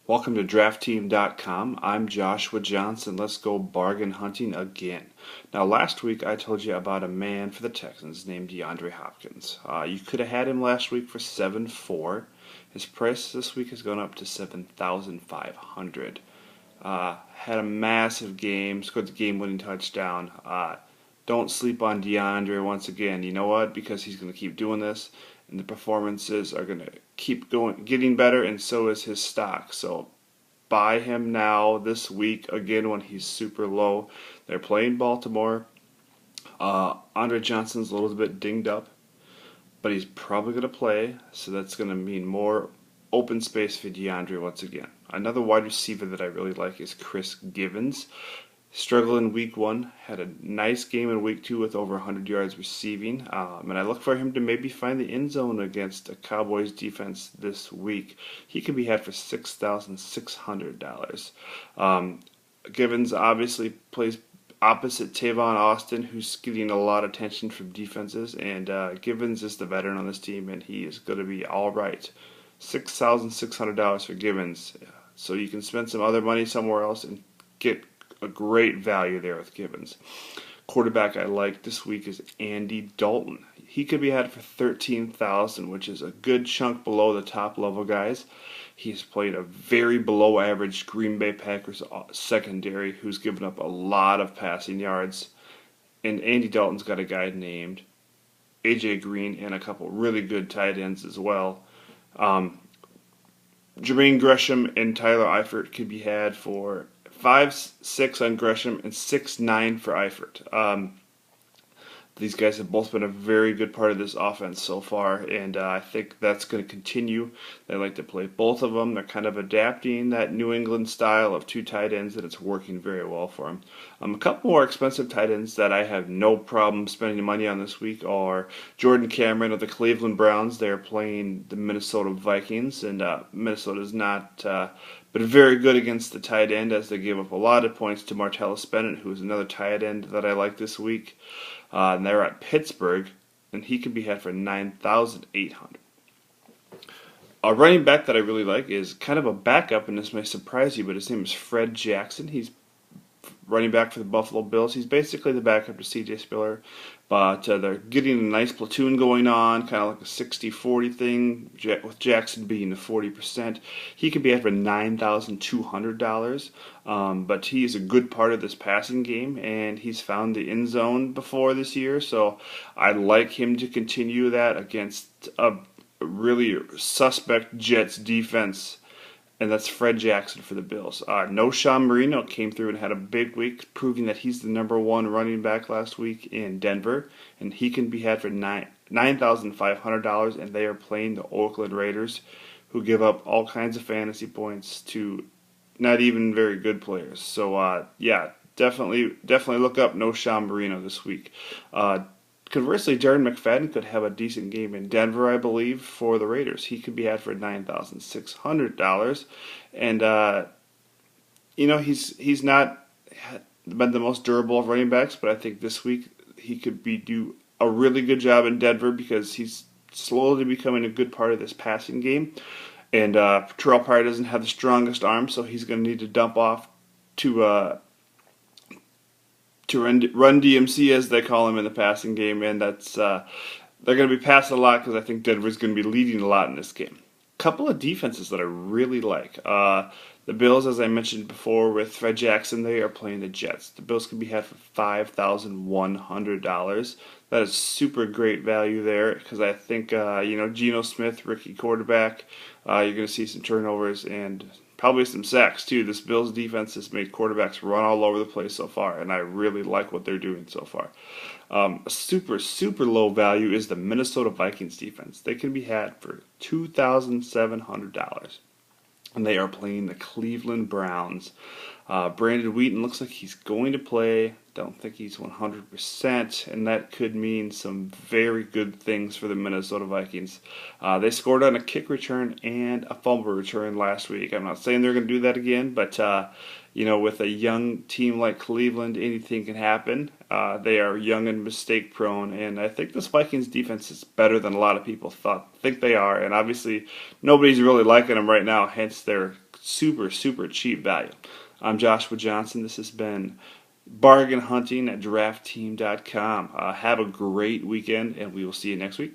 Welcome to DraftTeam.com. I'm Joshua Johnson. Let's go bargain hunting again. Now, last week I told you about a man for the Texans named DeAndre Hopkins. You could have had him last week for 7.4. His price this week has gone up to 7,500. Had a massive game, scored the game-winning touchdown. Don't sleep on DeAndre once again. You know what? Because he's going to keep doing this, and the performances are going to keep getting better, and so is his stock. So buy him now this week again when he's super low. They're playing Baltimore. Andre Johnson's a little bit dinged up, but he's probably going to play, so that's going to mean more open space for DeAndre once again. Another wide receiver that I really like is Chris Givens. Struggled in week 1, had a nice game in week 2 with over 100 yards receiving, and I look for him to maybe find the end zone against a Cowboys defense this week. He can be had for $6,600. Givens obviously plays opposite Tavon Austin, who's getting a lot of attention from defenses, and Givens is the veteran on this team, and he is going to be all right. $6,600 for Givens, so you can spend some other money somewhere else and get a great value there with Givens. Quarterback I like this week is Andy Dalton. He could be had for $13,000, which is a good chunk below the top level guys. He's played a very below average Green Bay Packers secondary who's given up a lot of passing yards. And Andy Dalton's got a guy named A.J. Green and a couple really good tight ends as well. Jermaine Gresham and Tyler Eifert could be had for 5.6 on Gresham and 6.9 for Eifert. These guys have both been a very good part of this offense so far, and I think that's going to continue. They like to play both of them. They're kind of adapting that New England style of two tight ends, and it's working very well for them. A couple more expensive tight ends that I have no problem spending money on this week are Jordan Cameron of the Cleveland Browns. They're playing the Minnesota Vikings, and Minnesota's not been very good against the tight end, as they gave up a lot of points to Martellus Bennett, who is another tight end that I like this week. And they're at Pittsburgh, and he can be had for $9,800. A running back that I really like is kind of a backup, and this may surprise you, but his name is Fred Jackson. He's running back for the Buffalo Bills. He's basically the backup to C.J. Spiller, but they're getting a nice platoon going on, kind of like a 60-40 thing, with Jackson being the 40%. He could be at for $9,200, but he is a good part of this passing game, and he's found the end zone before this year, so I like him to continue that against a really suspect Jets defense. And that's Fred Jackson for the Bills. No Sean Marino came through and had a big week, proving that he's the number one running back last week in Denver. And he can be had for $9,500, and they are playing the Oakland Raiders, who give up all kinds of fantasy points to not even very good players. So, definitely look up No Sean Marino this week. Conversely, Darren McFadden could have a decent game in Denver, I believe, for the Raiders. He could be had for $9,600, and he's not been the most durable of running backs, but I think this week he could do a really good job in Denver because he's slowly becoming a good part of this passing game. And Terrell Pryor doesn't have the strongest arm, so he's going to need to dump off to run DMC, as they call him in the passing game, and that's they're going to be passing a lot because I think Denver's going to be leading a lot in this game. Couple of defenses that I really like. The Bills, as I mentioned before, with Fred Jackson, they are playing the Jets. The Bills can be had for $5,100. That is super great value there because I think Geno Smith, rookie quarterback, you're going to see some turnovers and probably some sacks too. This Bills defense has made quarterbacks run all over the place so far, and I really like what they're doing so far. A super low value is the Minnesota Vikings defense. They can be had for $2,700, and they are playing the Cleveland Browns. Brandon Wheaton looks like he's going to play. Don't think he's 100%, and that could mean some very good things for the Minnesota Vikings. They scored on a kick return and a fumble return last week. I'm not saying they're going to do that again, but with a young team like Cleveland, anything can happen. They are young and mistake prone, and I think this Vikings defense is better than a lot of people think they are. And obviously, nobody's really liking them right now. Hence, they're super, super cheap value. I'm Joshua Johnson. This has been bargain hunting at DraftTeam.com. Have a great weekend, and we will see you next week.